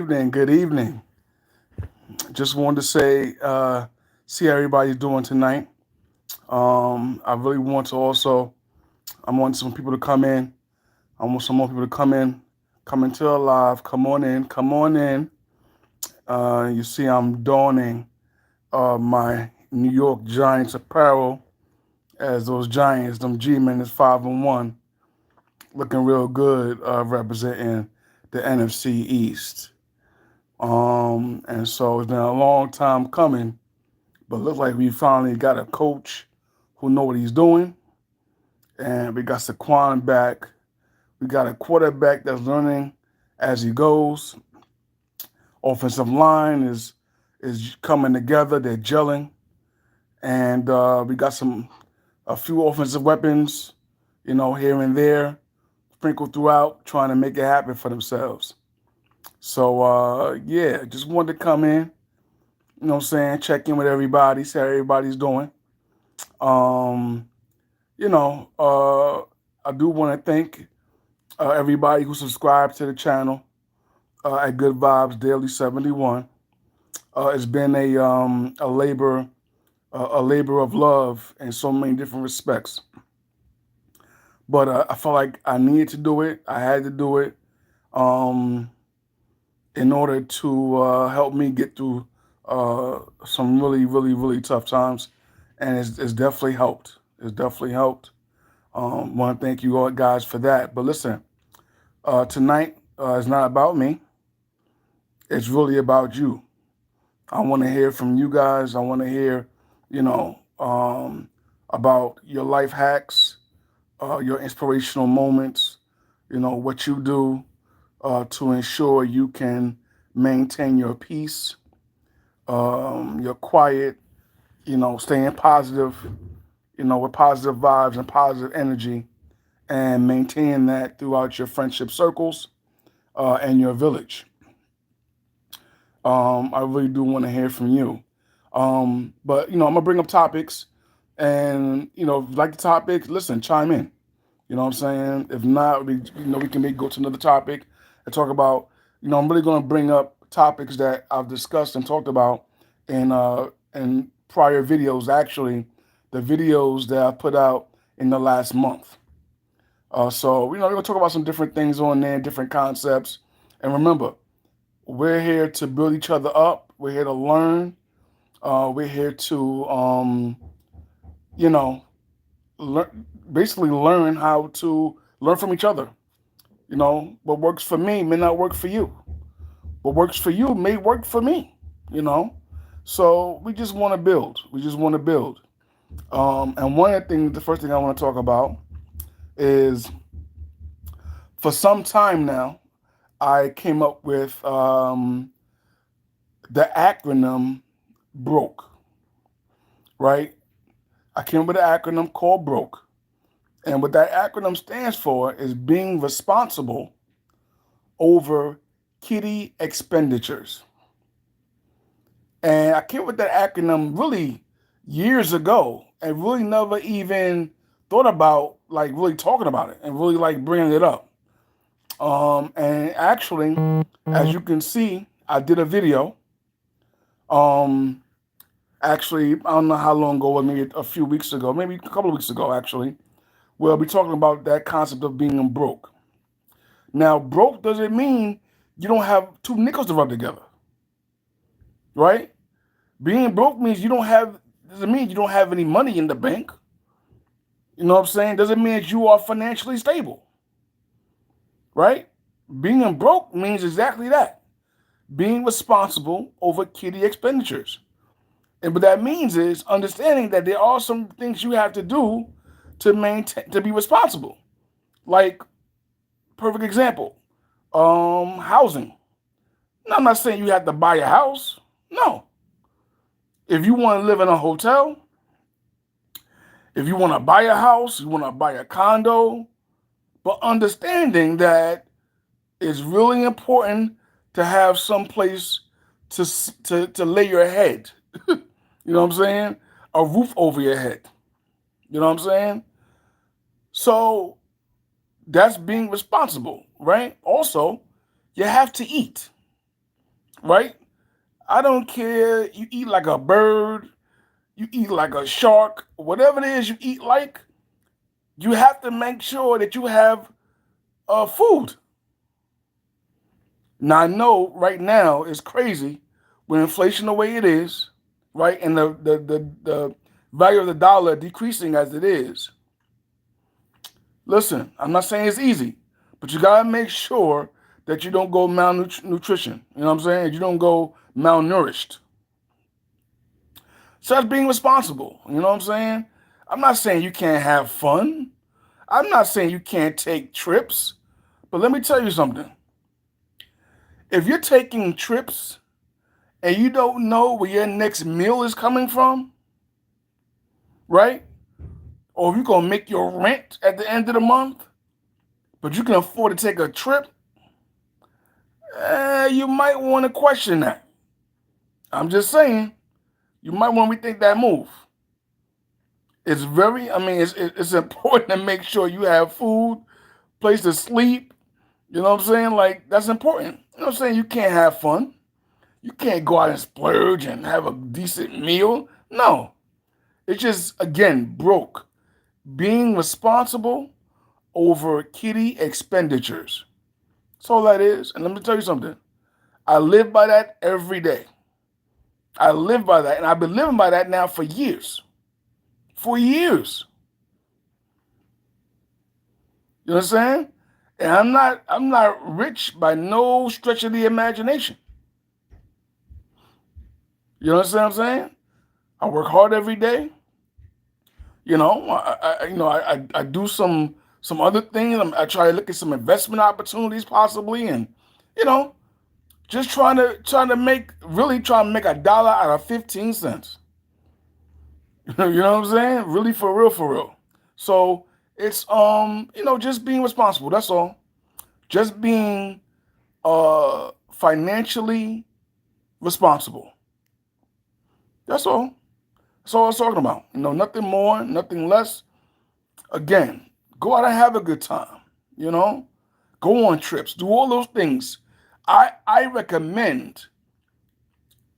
Evening, good evening. Just wanted to say, see how everybody's doing tonight. I really want to also, I want some people to come in. I want some more people to come into the live. Come on in, come on in. You see, I'm donning my New York Giants apparel as those Giants, them G-men is 5-1, looking real good, representing the NFC East. And so it's been a long time coming, but it looks like we finally got a coach who know what he's doing, and we got Saquon back. We got a quarterback that's learning as he goes. Offensive line is coming together. They're gelling, and we got a few offensive weapons, here and there, sprinkled throughout, trying to make it happen for themselves. So yeah, just wanted to come in, check in with everybody, see how everybody's doing. Um, you know, uh, I do want to thank everybody who subscribed to the channel at Good Vibes Daily 71. It's been a labor of love in so many different respects. But I felt like I needed to do it. I had to do it um, in order to help me get through some really, really, really tough times, and it's definitely helped. It's definitely helped. Want to thank you all guys for that. But listen, tonight is not about me. It's really about you. I want to hear from you guys. I want to hear, about your life hacks, your inspirational moments, what you do to ensure you can maintain your peace, your quiet, staying positive, with positive vibes and positive energy, and maintain that throughout your friendship circles and your village. I really do want to hear from you. But I'm gonna bring up topics, and if you like the topic, listen, chime in. You know what I'm saying? If not, we can maybe go to another topic and talk about. I'm really gonna bring up topics that I've discussed and talked about in prior videos. Actually, the videos that I put out in the last month. So we're gonna talk about some different things on there, different concepts, and remember, we're here to build each other up. We're here to learn. We're here to, you know, basically learn how to learn from each other. What works for me may not work for you. What works for you may work for me. You know, so we just want to build. We just want to build. And one of the things, the first thing I want to talk about is for some time now, I came up with the acronym BROKE, right? I came up with an acronym called BROKE. And what that acronym stands for is being responsible over kitty expenditures. And I came up with that acronym really years ago and really never even thought about like really talking about it and really like bringing it up. And actually, as you can see, I did a video. Um, Actually, I don't know how long ago, maybe a few weeks ago, maybe a couple of weeks ago, actually, where we're talking about that concept of being broke. Now, broke doesn't mean you don't have two nickels to rub together, right? Being broke means you don't have, doesn't mean you don't have any money in the bank. You know what I'm saying? Doesn't mean that you are financially stable, right? Being broke means exactly that. Being responsible over kitty expenditures. And what that means is understanding that there are some things you have to do to maintain to be responsible. Like perfect example, housing. Now, I'm not saying you have to buy a house. No. If you want to live in a hotel, if you want to buy a house, you want to buy a condo, but understanding that it's really important to have some place to lay your head. You know what I'm saying? A roof over your head. You know what I'm saying? So that's being responsible, right? Also, you have to eat. right? I don't care. You eat like a bird, you eat like a shark, whatever it is you eat like, you have to make sure that you have food. Now I know right now it's crazy with inflation the way it is, right, and the value of the dollar decreasing as it is. Listen, I'm not saying it's easy, but you gotta make sure that you don't go malnutrition. You know what I'm saying? You don't go malnourished. So that's being responsible. You know what I'm saying? I'm not saying you can't have fun. I'm not saying you can't take trips. But let me tell you something. If you're taking trips and you don't know where your next meal is coming from, right? Or if you're gonna make your rent at the end of the month, but you can afford to take a trip, you might want to question that. I'm just saying, you might want to rethink that move. It's very, I mean, it's important to make sure you have food, place to sleep. You know what I'm saying? Like, that's important. You know what I'm saying? You can't have fun. You can't go out and splurge and have a decent meal. No. It's just, again, broke. Being responsible over kitty expenditures. That's all that is. And let me tell you something. I live by that every day. I live by that. And I've been living by that now for years. For years. You know what I'm saying? And I'm not rich by no stretch of the imagination. You understand what I'm saying? I work hard every day. You know, I do some other things. I try to look at some investment opportunities possibly, and you know, just trying to make really trying to make a dollar out of 15 cents. You know what I'm saying? Really for real, for real. So it's just being responsible. That's all. Just being financially responsible. That's all. That's all I was talking about. Nothing more, nothing less. Again, go out and have a good time. You know, go on trips, do all those things. I recommend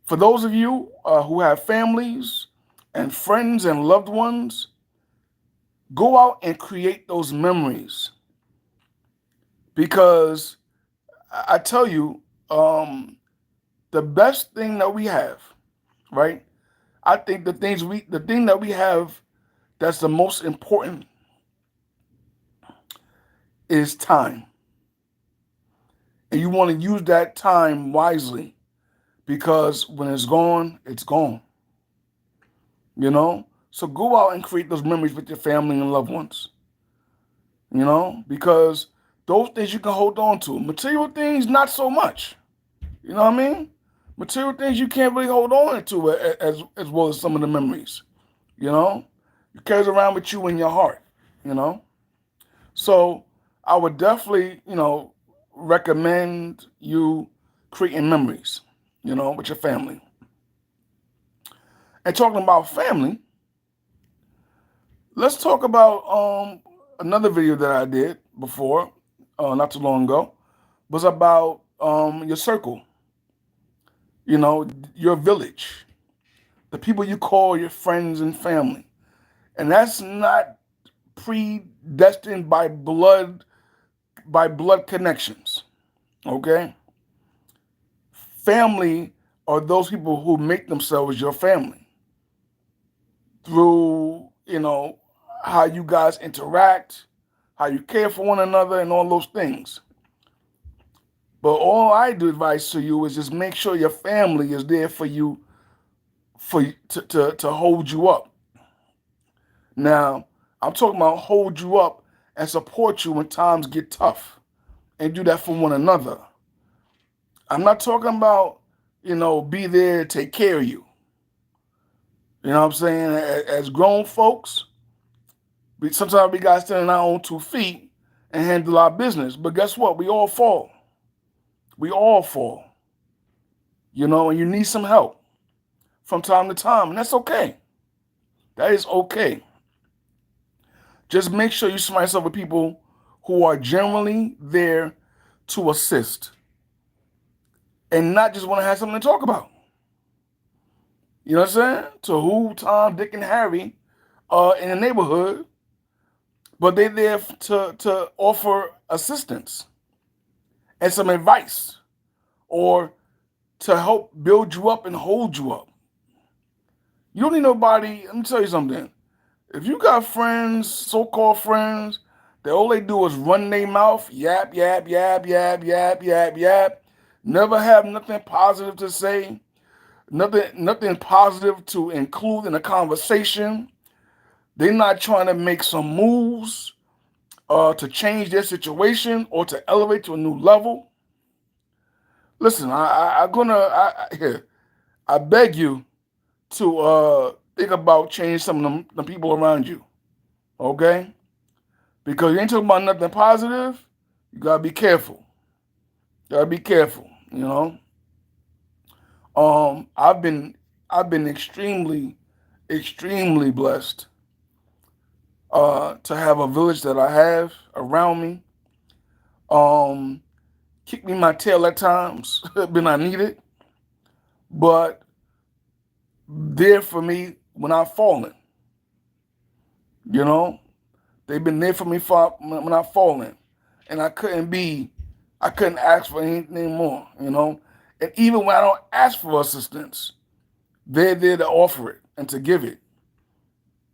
for those of you who have families and friends and loved ones, go out and create those memories. Because I tell you, the best thing that we have, right? I think the thing that we have that's the most important is time. And you want to use that time wisely because when it's gone, it's gone. You know? So go out and create those memories with your family and loved ones. You know? Because those things you can hold on to. Material things, not so much. You know what I mean? Material things you can't really hold on to as well as some of the memories. You know? It carries around with you in your heart. You know? So I would definitely, recommend you creating memories, with your family. And talking about family, let's talk about another video that I did before, not too long ago, was about your circle, your village, the people you call your friends and family. And that's not predestined by blood connections. Okay? Family are those people who make themselves your family through, how you guys interact, how you care for one another, and all those things. But all I do advise to you is just make sure your family is there for you, to hold you up. Now, I'm talking about hold you up and support you when times get tough, and do that for one another. I'm not talking about, be there to take care of you. You know what I'm saying? As grown folks, sometimes we got to stand on our own 2 feet and handle our business. But guess what? We all fall. We all fall. And you need some help from time to time. And that's okay. That is okay. Just make sure you surround yourself with people who are generally there to assist. and not just want to have something to talk about. You know what I'm saying? To who, Tom, Dick, and Harry in the neighborhood, but they're there to offer assistance and some advice or to help build you up and hold you up. You don't need nobody. Let me tell you something. If you got friends, so-called friends, that all they do is run their mouth, yap, yap, yap, yap, yap, yap, yap, never have nothing positive to say, nothing positive to include in a conversation. They're not trying to make some moves to change their situation or to elevate to a new level. Listen, I beg you to think about changing some of the people around you, okay? Because you ain't talking about nothing positive. You gotta be careful. You gotta be careful. You know. I've been extremely blessed to have a village that I have around me. Kick me my tail at times when I need it, but there for me when I've fallen. You know, they've been there for me when I've fallen, and I couldn't ask for anything more. You know, and even when I don't ask for assistance, they're there to offer it and to give it.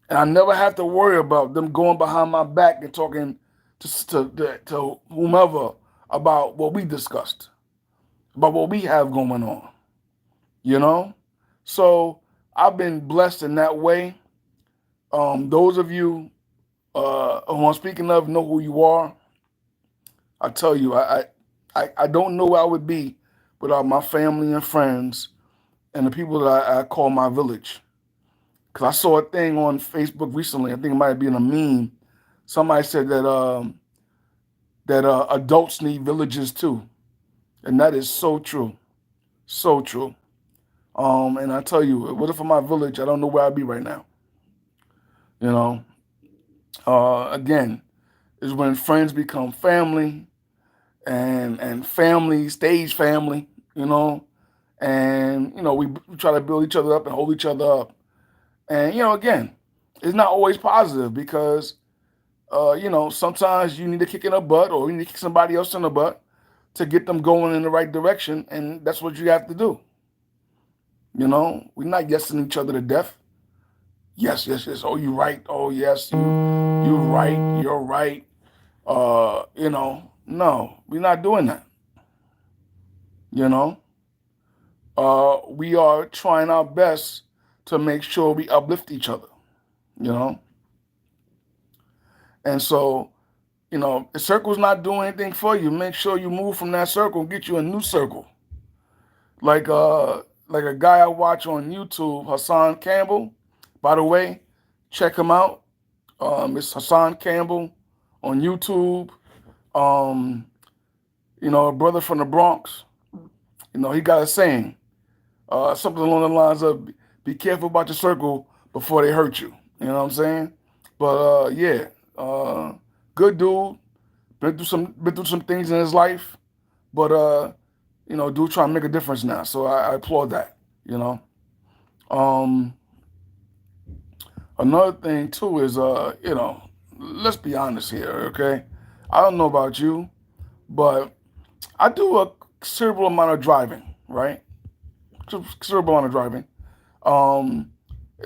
And I never have to worry about them going behind my back and talking to whomever about what we discussed, about what we have going on, you know? So I've been blessed in that way. Those of you who I'm speaking of know who you are. I tell you, I don't know where I would be without my family and friends and the people that I call my village. Because I saw a thing on Facebook recently. I think it might be in a meme. Somebody said that adults need villages too, and that is so true, so true. And I tell you, what if for my village, I don't know where I'd be right now. You know, again, is when friends become family, and family stays family. You know, and we try to build each other up and hold each other up. And again, it's not always positive because sometimes you need to kick in a butt or you need to kick somebody else in the butt to get them going in the right direction, and that's what you have to do. We're not yesing each other to death. Yes, yes, yes. Oh, you right. Oh, yes, you right. You're right. No, we're not doing that. We are trying our best to make sure we uplift each other. And so, if circle's not doing anything for you, make sure you move from that circle and get you a new circle. Like a guy I watch on YouTube, Hassan Campbell. By the way, check him out. It's Hassan Campbell on YouTube. A brother from the Bronx. He got a saying, something along the lines of, "Be careful about your circle before they hurt you." You know what I'm saying? But yeah, good dude. Been through some things in his life, but dude trying to make a difference now. So I applaud that. Another thing too is let's be honest here, okay? I don't know about you, but I do a considerable amount of driving, right? Considerable amount of driving. I'm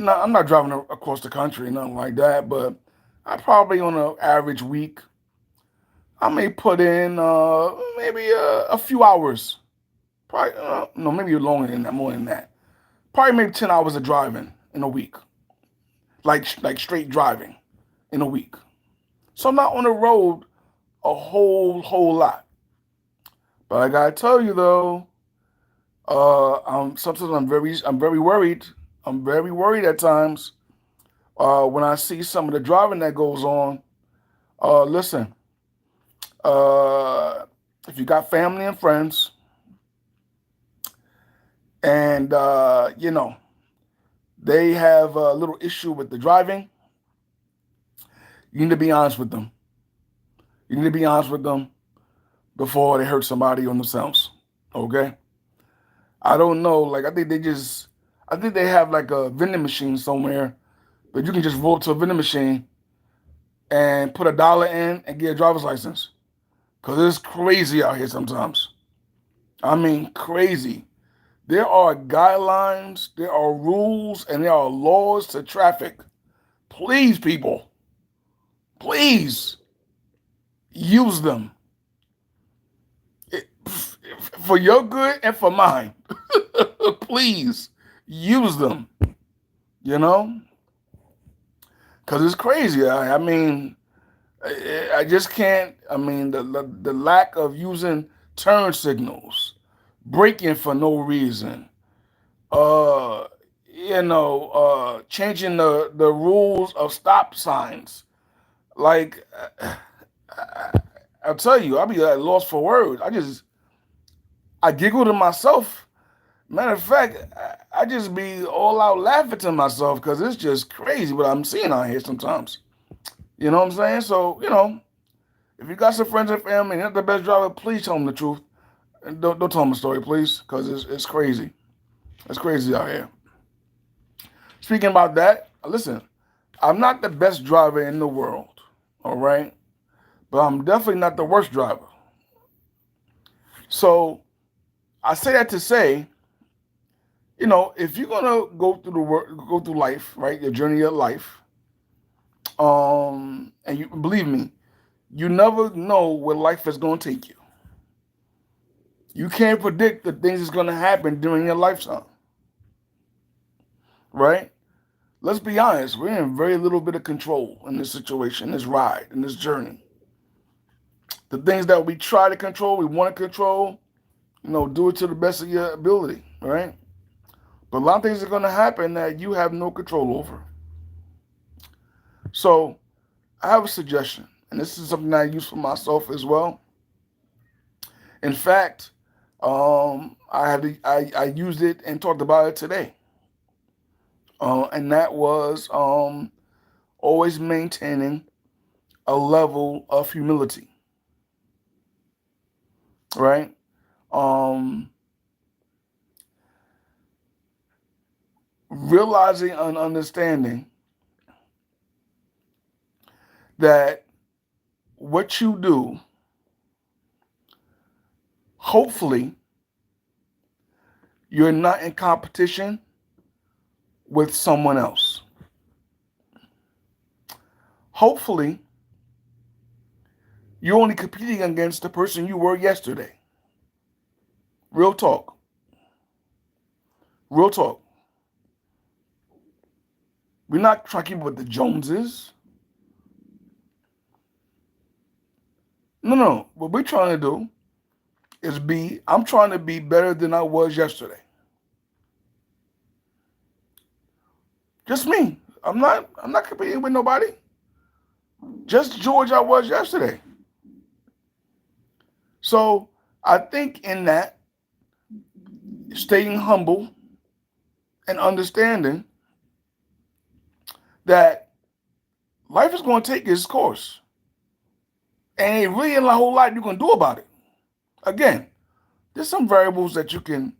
not driving across the country, nothing like that, but I probably on an average week, I may put in maybe a few hours. Probably, no, maybe longer than that, more than that. Probably maybe 10 hours of driving in a week, like straight driving in a week. So I'm not on the road a whole lot. But I gotta tell you though, sometimes I'm very worried. I'm very worried at times when I see some of the driving that goes on. Listen, if you got family and friends, and they have a little issue with the driving, you need to be honest with them. You need to be honest with them before they hurt somebody or themselves. Okay? I don't know. Like I think they have like a vending machine somewhere, but you can just roll up to a vending machine and put $1 in and get a driver's license. Cause it's crazy out here sometimes. I mean, crazy. There are guidelines, there are rules, and there are laws to traffic. Please, people, please use them. It, for your good and for mine. Please use them. You know, because it's crazy. I mean, I just can't. I mean, the lack of using turn signals, braking for no reason, uh, changing the rules of stop signs. Like, I'll tell you, I'll be at lost for words. I giggle to myself. Matter of fact, I just be all out laughing to myself because it's just crazy what I'm seeing out here sometimes. You know what I'm saying? So, if you got some friends and family and you're not the best driver, please tell them the truth. And don't tell them a story, please, because it's crazy. It's crazy out here. Speaking about that, listen, I'm not the best driver in the world, all right? But I'm definitely not the worst driver. So I say that to say, if you're gonna go through go through life, right, your journey of life, and you believe me, you never know where life is gonna take you. You can't predict the things that's gonna happen during your lifetime, right? Let's be honest, we're in very little bit of control in this situation, this ride, in this journey. The things that we try to control, we want to control, do it to the best of your ability, right? But a lot of things are going to happen that you have no control over. So I have a suggestion, and this is something I use for myself as well. In fact, I used it and talked about it today, and that was always maintaining a level of humility, right? Realizing and understanding that what you do, hopefully, you're not in competition with someone else. Hopefully, you're only competing against the person you were yesterday. Real talk. Real talk. We're not trying to keep up with the Joneses. No. What we're trying to do is I'm trying to be better than I was yesterday. Just me. I'm not competing with nobody. Just George I was yesterday. So I think in that, staying humble and understanding that life is going to take its course. And it really ain't a whole lot you can do about it. Again, there's some variables that you can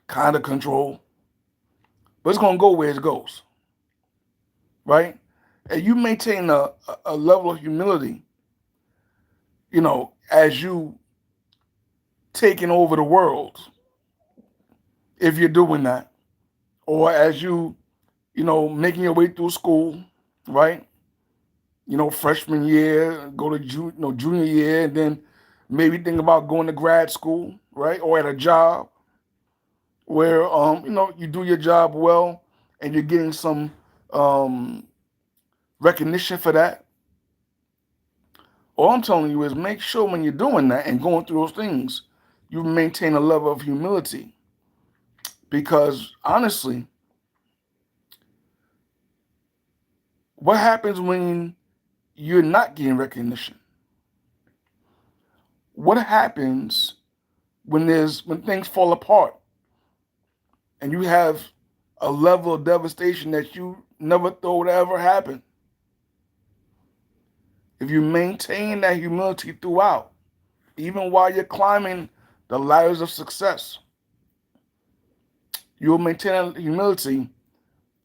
kind of control, but it's going to go where it goes. Right? And you maintain a level of humility, as you taking over the world, if you're doing that, or as you, making your way through school, right? Freshman year, go to junior year, and then maybe think about going to grad school, right? Or at a job where, you do your job well and you're getting some recognition for that. All I'm telling you is make sure when you're doing that and going through those things, you maintain a level of humility. Because honestly, what happens when you're not getting recognition? What happens when things fall apart and you have a level of devastation that you never thought would ever happen? If you maintain that humility throughout, even while you're climbing the ladders of success, You'll maintain humility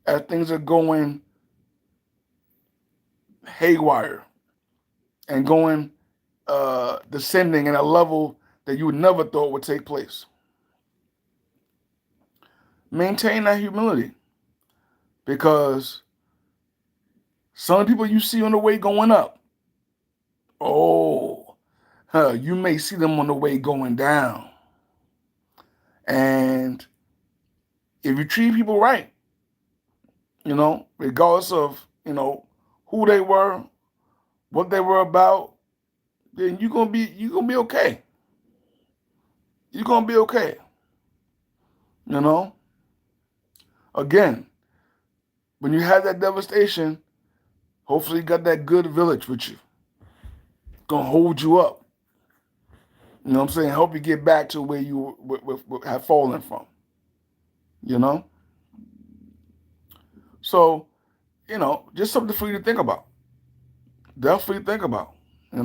as things are going haywire and going descending in a level that you would never thought would take place. Maintain that humility, because some of the people you see on the way going up, oh, you may see them on the way going down. And if you treat people right, regardless of, who they were, what they were about, then you're gonna be okay. You're gonna be okay. Again, when you have that devastation, hopefully you got that good village with you. Gonna hold you up. You know what I'm saying? Help you get back to where you have fallen from. So, just something for you to think about. Definitely think about. I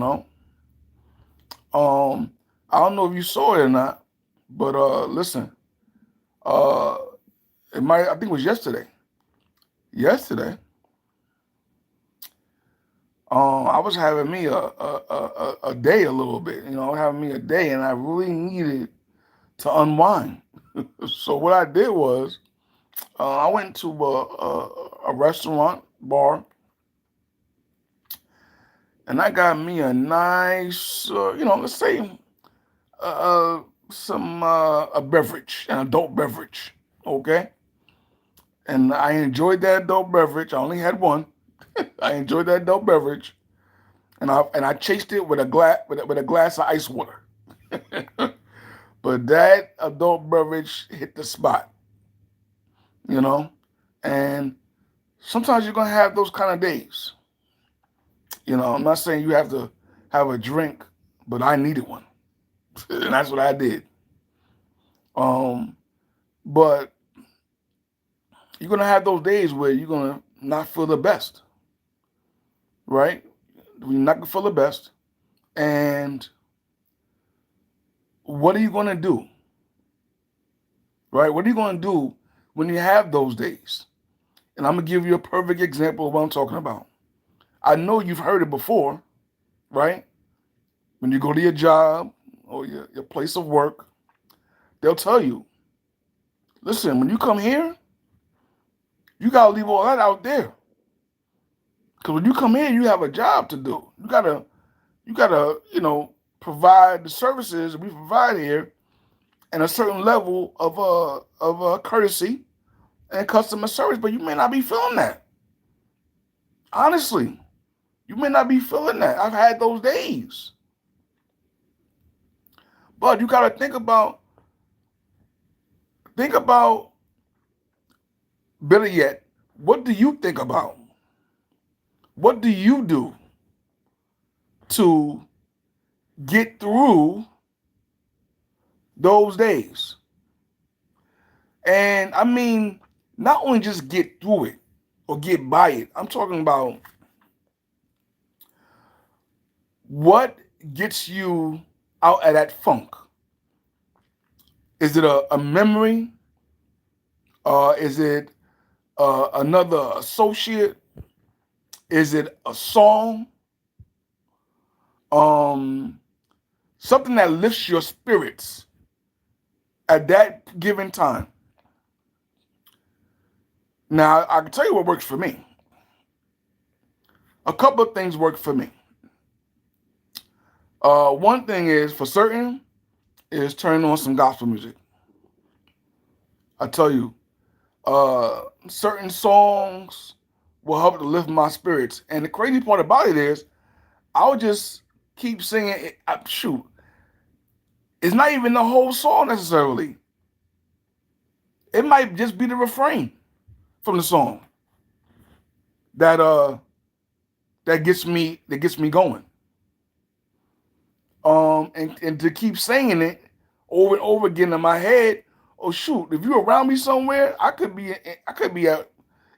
don't know if you saw it or not, but listen, I think it was yesterday. Yesterday, I was having me a day a little bit, having me a day, and I really needed to unwind. So what I did was, I went to a restaurant bar, and I got me a nice, let's say, a beverage, an adult beverage, okay? And I enjoyed that adult beverage. I only had one. I enjoyed that adult beverage, and I chased it with a glass of ice water. But that adult beverage hit the spot, and sometimes you're gonna have those kind of days. I'm not saying you have to have a drink, but I needed one, and that's what I did. But you're gonna have those days where you're gonna not feel the best, right? You're not gonna feel the best, and what are you gonna do, right? What are you gonna do when you have those days? And I'm gonna give you a perfect example of what I'm talking about. I know you've heard it before, right? When you go to your job or your place of work, they'll tell you, listen, when you come here, you gotta leave all that out there. Because when you come here, you have a job to do. You gotta, provide the services we provide here, and a certain level of courtesy and customer service. But you may not be feeling that. Honestly, you may not be feeling that. I've had those days. But you gotta think about, better yet, what do you think about? What do you do to get through those days? And I mean, not only just get through it or get by it. I'm talking about what gets you out of that funk. Is it a memory? Is it another associate? Is it a song? Something that lifts your spirits at that given time. Now, I can tell you what works for me. A couple of things work for me. One thing is, for certain, is turning on some gospel music. I tell you, certain songs will help to lift my spirits. And the crazy part about it is, I'll just keep singing it. Shoot, it's not even the whole song necessarily. It might just be the refrain from the song that gets me going. And to keep saying it over and over again in my head. Oh shoot! If you're around me somewhere, I could be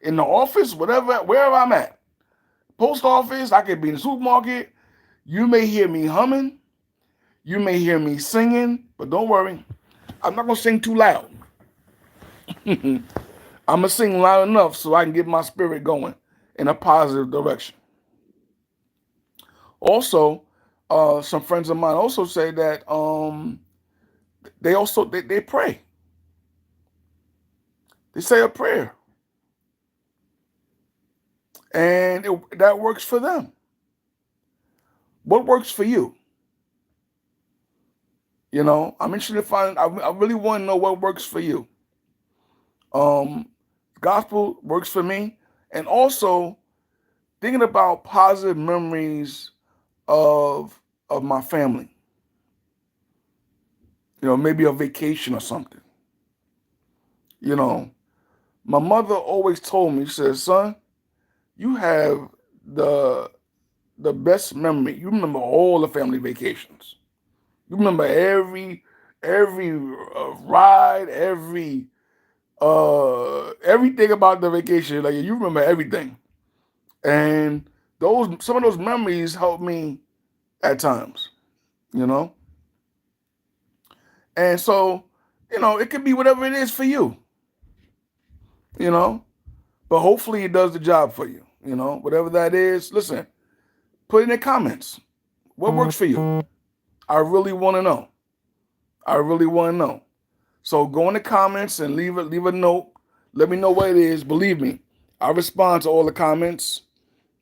in the office, wherever I'm at. Post office, I could be in the supermarket. You may hear me humming. You may hear me singing, but don't worry, I'm not gonna sing too loud. I'm gonna sing loud enough so I can get my spirit going in a positive direction. Also, some friends of mine also say that they pray. They say a prayer, and that works for them. What works for you? I'm interested to find. I really want to know what works for you. Um, Gospel works for me, and also thinking about positive memories of my family. Maybe a vacation or something. You know, my mother always told me, she said, "Son, you have the the best memory. You remember all the family vacations. You remember every ride, everything about the vacation. Like you remember everything." And some of those memories help me at times, you know. And so, it could be whatever it is for you, you know. But hopefully it does the job for you, whatever that is. Listen, put it in the comments. What works for you? I really want to know. I really want to know. So go in the comments and leave a note. Let me know what it is. Believe me, I respond to all the comments.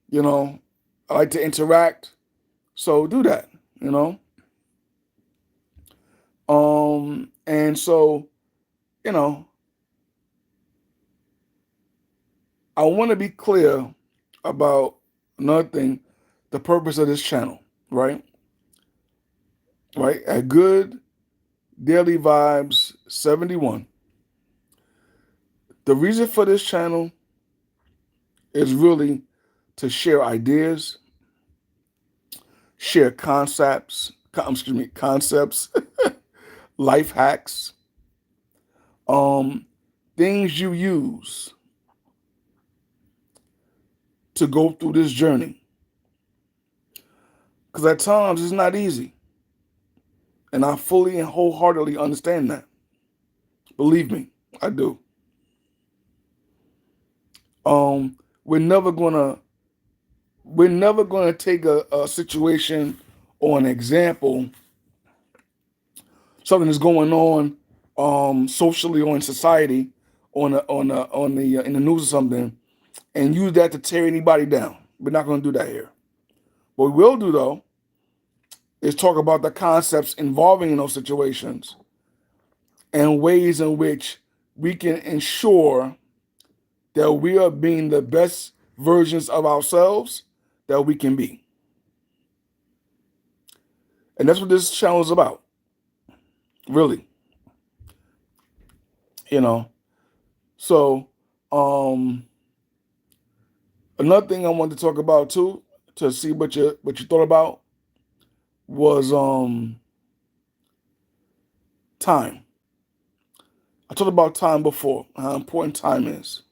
You know, I like to interact. So do that, you know. And so, you know, I want to be clear about another thing, the purpose of this channel, right? Right? At Good Daily Vibes 71. The reason for this channel is really to share ideas, share concepts, life hacks, things you use to go through this journey. Because at times it's not easy. And I fully and wholeheartedly understand that. Believe me, I do. We're never gonna take a situation or an example, something that's going on socially or in society, in the news or something, and use that to tear anybody down. We're not gonna do that here. What we will do though is talk about the concepts involving in those situations and ways in which we can ensure that we are being the best versions of ourselves that we can be. And that's what this channel is about. Really. So another thing I wanted to talk about too, to see what you thought about, was time. I talked about time before, how important time is.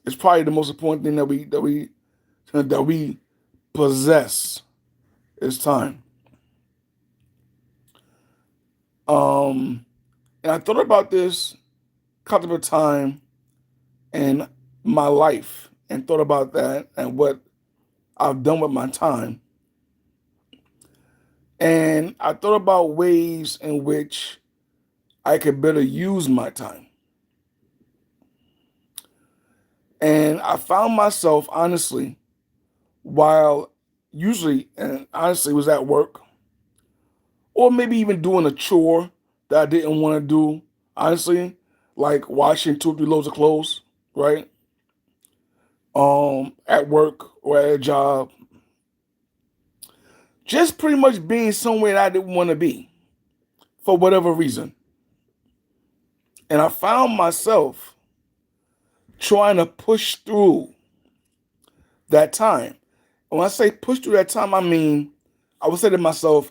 It's probably the most important thing that we possess is time. And I thought about this couple of time in my life and thought about that and what I've done with my time. And I thought about ways in which I could better use my time. And I found myself, honestly, while usually, and honestly, was at work, or maybe even doing a chore that I didn't want to do, honestly, like washing 2 or 3 loads of clothes, right? At work or at a job. Just pretty much being somewhere that I didn't want to be for whatever reason. And I found myself trying to push through that time. And when I say push through that time, I mean, I would say to myself,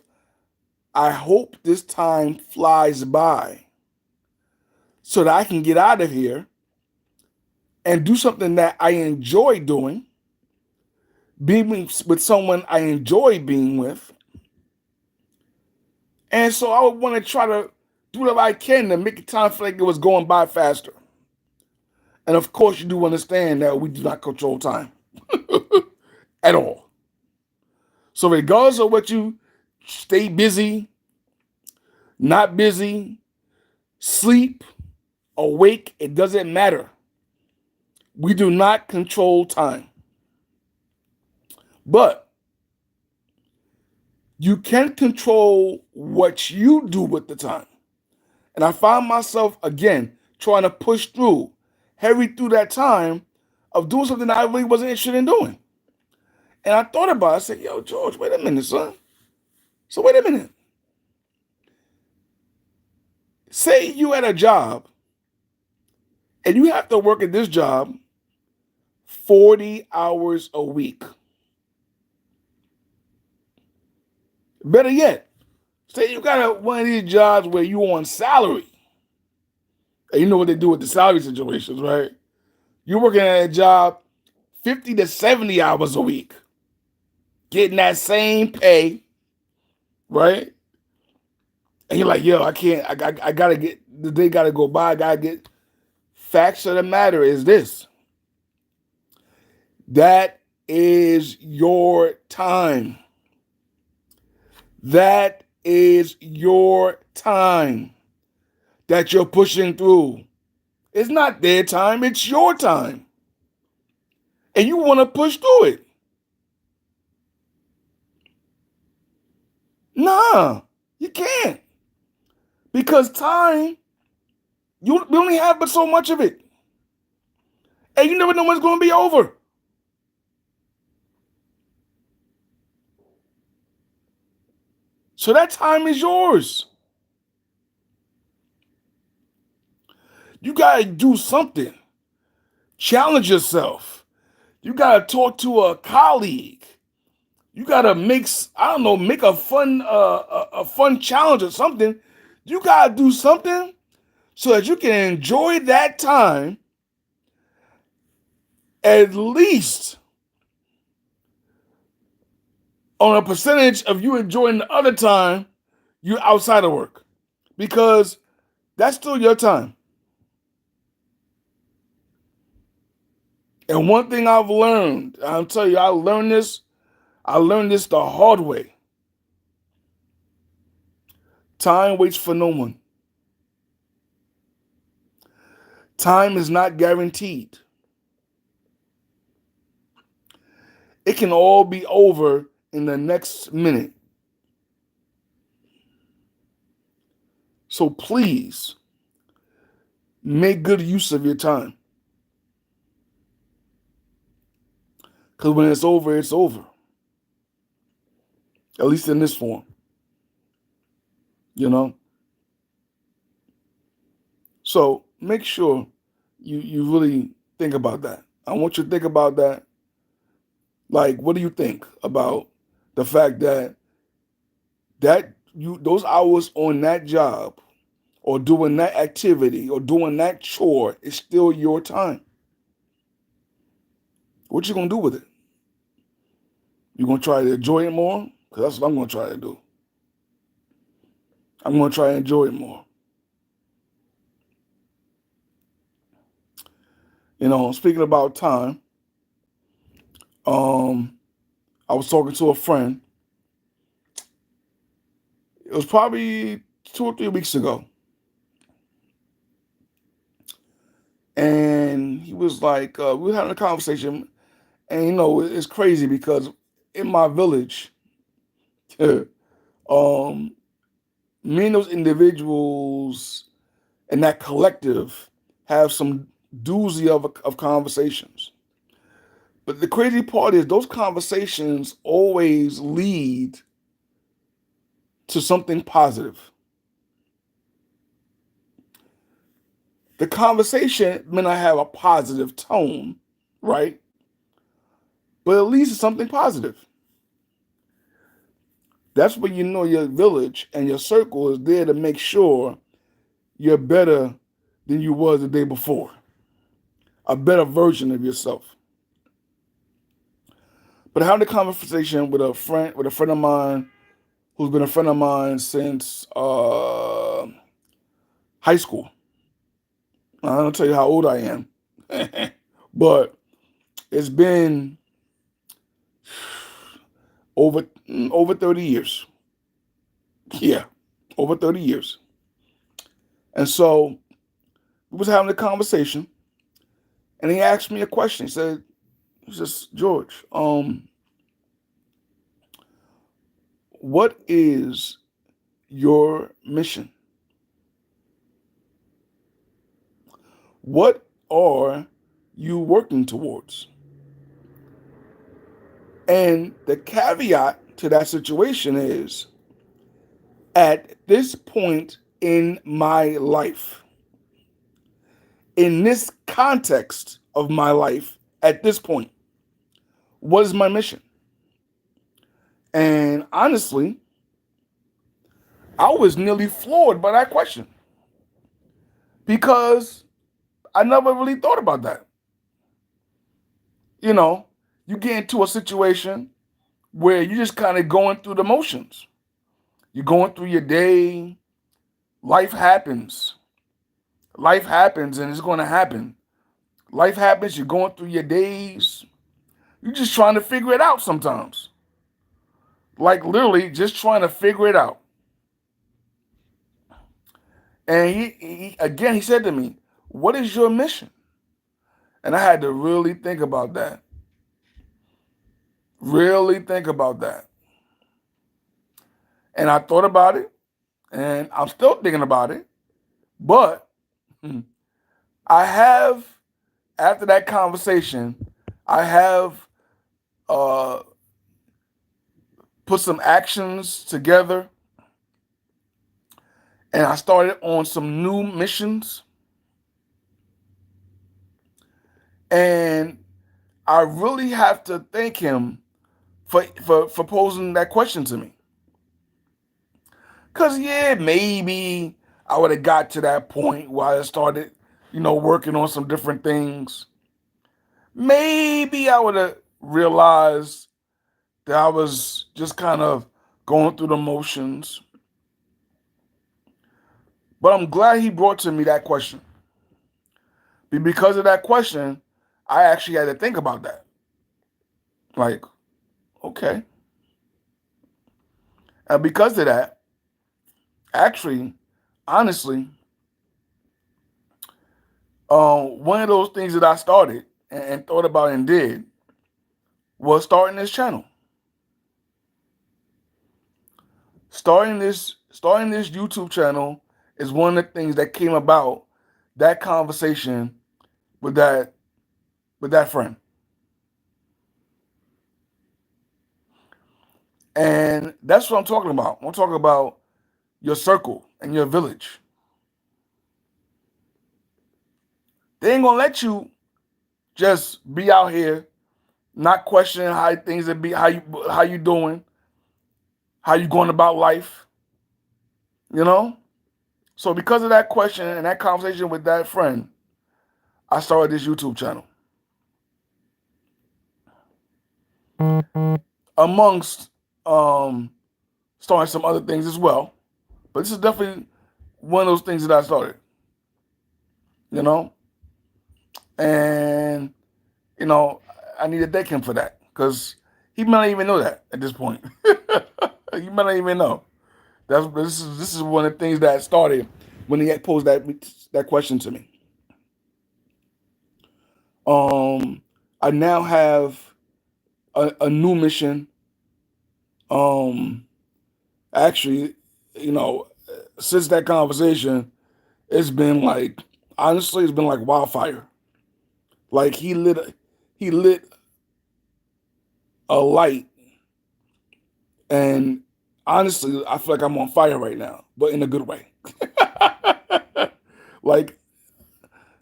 I hope this time flies by so that I can get out of here and do something that I enjoy doing, being with someone I enjoy being with. And so I would want to try to do whatever I can to make the time feel like it was going by faster. And of course, you do understand that we do not control time at all. So, regardless of what you stay busy, not busy, sleep, awake, it doesn't matter. We do not control time. But you can control what you do with the time. And I found myself, again, trying to push through, heavy through that time of doing something that I really wasn't interested in doing. And I thought about it. I said, yo, George, wait a minute, son. So wait a minute. Say you at a job and you have to work at this job 40 hours a week. Better yet, say you got one of these jobs where you on salary. And you know what they do with the salary situations, right? You're working at a job 50 to 70 hours a week, getting that same pay, right? And you're like, yo, I can't, I gotta get, the day gotta go by, I gotta get. Facts of the matter is this. That is your time. That is your time that you're pushing through. It's not their time, it's your time. And you want to push through it. Nah, you can't. Because time, we only have but so much of it. And you never know when it's going to be over. So that time is yours. You got to do something. Challenge yourself. You got to talk to a colleague. You got to make a fun challenge or something. You got to do something so that you can enjoy that time at least on a percentage of you enjoying the other time you're outside of work, because that's still your time. And one thing I've learned, I'll tell you, I learned this the hard way. Time waits for no one. Time is not guaranteed. It can all be over in the next minute. So please, make good use of your time. Because when it's over, it's over. At least in this form. You know? So make sure you really think about that. I want you to think about that. Like, what do you think about the fact that those hours on that job or doing that activity or doing that chore is still your time? What you gonna do with it? You gonna try to enjoy it more? Because that's what I'm gonna try to do. I'm gonna try to enjoy it more. You know, speaking about time, I was talking to a friend. It was probably 2 or 3 weeks ago. And he was like, we were having a conversation. And, you know, it's crazy because in my village, me and those individuals and that collective have some doozy of conversations. But the crazy part is those conversations always lead to something positive. The conversation may not have a positive tone, right? But at least it's something positive. That's when you know your village and your circle is there to make sure you're better than you was the day before. A better version of yourself. But having a conversation with a friend of mine who's been a friend of mine since high school. I don't tell you how old I am, but it's been over 30 years. Yeah, over 30 years. And so we was having a conversation, and he asked me a question. He says, George, what is your mission? What are you working towards? And the caveat to that situation is, at this point in my life, in this context of my life, at this point, what is my mission? And honestly, I was nearly floored by that question because I never really thought about that. You know, you get into a situation where you're just kind of going through the motions. You're going through your day, life happens. Life happens and it's going to happen. Life happens, you're going through your days. You're just trying to figure it out sometimes. Like literally just trying to figure it out. And he said to me, what is your mission? And I had to really think about that. Really think about that. And I thought about it, and I'm still thinking about it. But I have, after that conversation, I have put some actions together, and I started on some new missions. And I really have to thank him for posing that question to me. Because, yeah, maybe I would have got to that point where I started, working on some different things. Maybe I would have realized that I was just kind of going through the motions. But I'm glad he brought to me that question. Because of that question, I actually had to think about that. Like, okay. And because of that, actually, honestly, one of those things that I started and thought about and did was starting this channel. Starting this YouTube channel is one of the things that came about that conversation with that friend. And that's what I'm talking about. I'm talking about your circle and your village. They ain't gonna let you just be out here not questioning how things be, how you doing, how you going about life. So because of that question and that conversation with that friend, I started this YouTube channel. Amongst starting some other things as well. But this is definitely one of those things that I started. And I need to thank him for that, because he might not even know that at this point. He might not even know. This is one of the things that started when he had posed that question to me. I now have a new mission. Actually, since that conversation, it's been like, honestly, it's been like wildfire. Like he lit a light, and honestly, I feel like I'm on fire right now, but in a good way. Like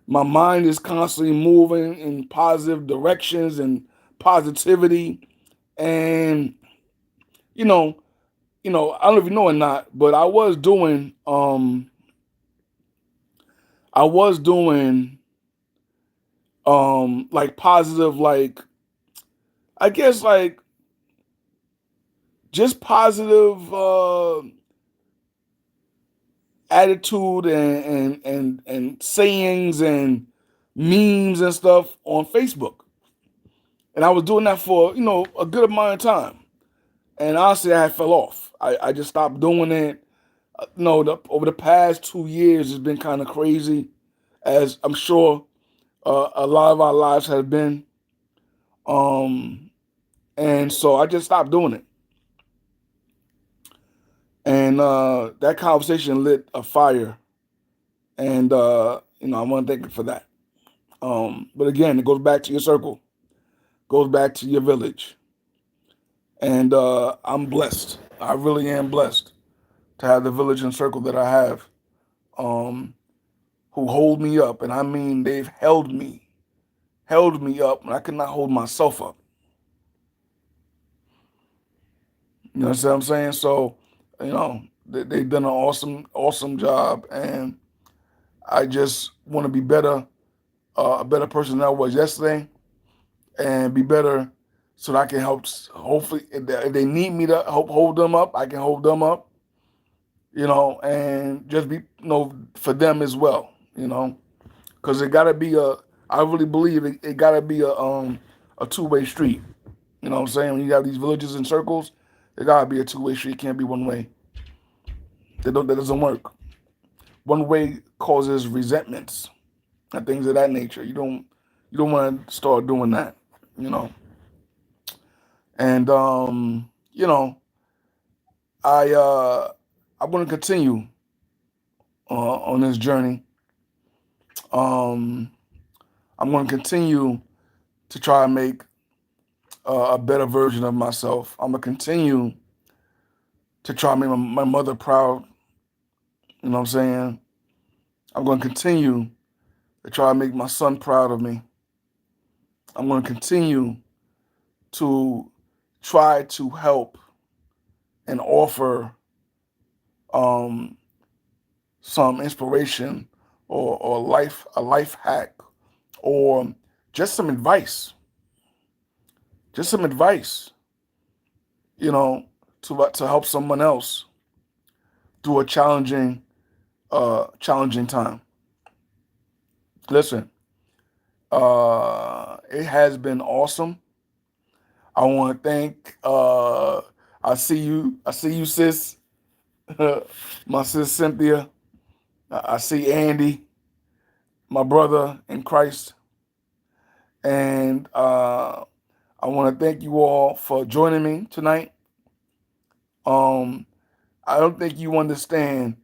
my mind is constantly moving in positive directions and positivity. And I don't know if you know or not, but I was doing like positive, like, I guess, like just positive attitude and sayings and memes and stuff on Facebook. And I was doing that for, a good amount of time. And honestly, I had fell off. I just stopped doing it. No, over the past 2 years, it's been kind of crazy, as I'm sure a lot of our lives have been. And so I just stopped doing it. And that conversation lit a fire. And, I want to thank you for that. But again, it goes back to your circle, goes back to your village. And I'm blessed. I really am blessed to have the village and circle that I have, who hold me up. And I mean, they've held me up when I could not hold myself up. You know what I'm saying? So, they've done an awesome job. And I just want to be better, a better person than I was yesterday, and be better so that I can help. Hopefully, if they need me to help hold them up, I can hold them up, and just be, for them as well, because it got to be I really believe it got to be a two-way street. You know what I'm saying? When you have these villages and circles, it got to be a two-way street. It can't be one way. That doesn't work. One way causes resentments and things of that nature. You don't want to start doing that, And I'm going to continue on this journey. I'm going to continue to try and make a better version of myself. I'm going to continue to try and make my mother proud. You know what I'm saying? I'm going to continue to try and make my son proud of me. I'm going to continue to try to help and offer some inspiration or a life hack, or just some advice. Just some advice, to help someone else through a challenging time. Listen, it has been awesome. I want to thank. I see you, sis. My sis Cynthia. I see Andy, my brother in Christ, and I want to thank you all for joining me tonight. I don't think you understand.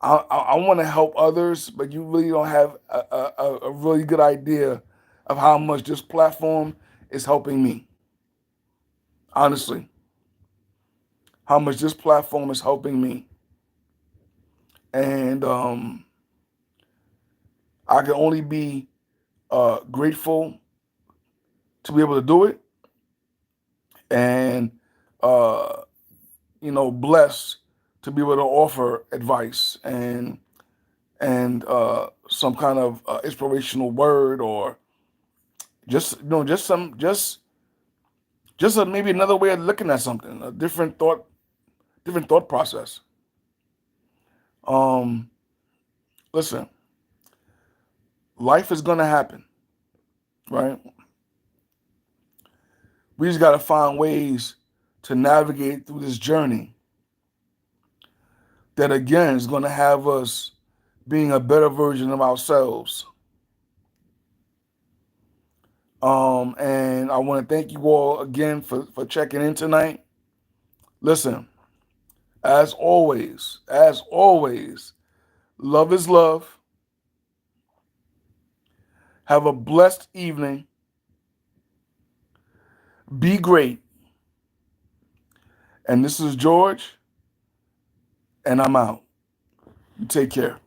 I want to help others, but you really don't have a really good idea of how much this platform is helping me. Honestly, how much this platform is helping me. And I can only be grateful to be able to do it, and blessed to be able to offer advice and some kind of inspirational word, or just maybe another way of looking at something, a different thought process. Listen, life is gonna happen, right? We just gotta find ways to navigate through this journey that, again, is gonna have us being a better version of ourselves. And I want to thank you all again for checking in tonight. Listen, as always, love is love. Have a blessed evening. Be great. And this is George, and I'm out. You take care.